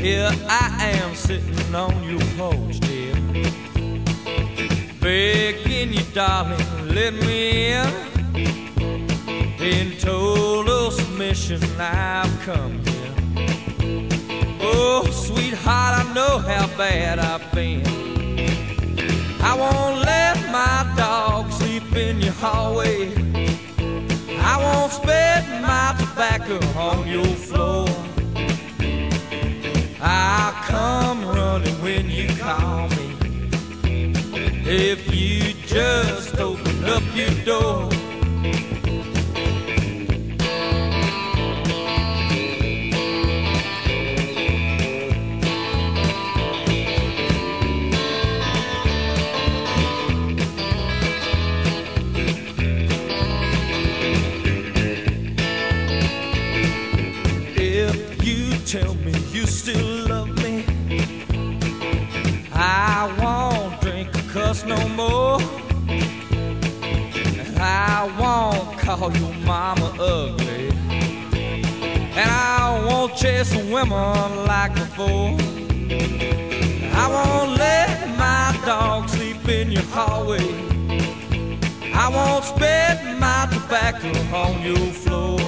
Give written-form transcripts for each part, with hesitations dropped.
Here I am sitting on your porch, dear, begging you, darling, let me in. In total submission I've come here. Oh, sweetheart, I know how bad I've been. I won't let my dog sleep in your hallway. I won't spit my tobacco on your floor. I'll come running when you call me, if you just open up your door. Tell me you still love me, I won't drink or cuss no more, and I won't call your mama ugly, and I won't chase women like before. I won't let my dog sleep in your hallway. I won't spit my tobacco on your floor.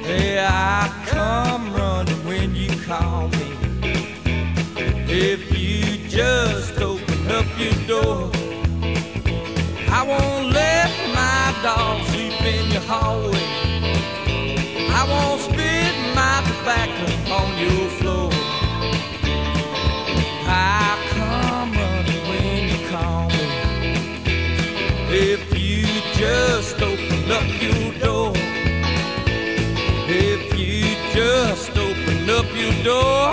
Yeah, I come running when you call me, if you just open up your door. I won't let my dog sleep in your hallway. I won't spit my tobacco on your floor. I come running when you call me, if you just open up your door. If you just open up your door.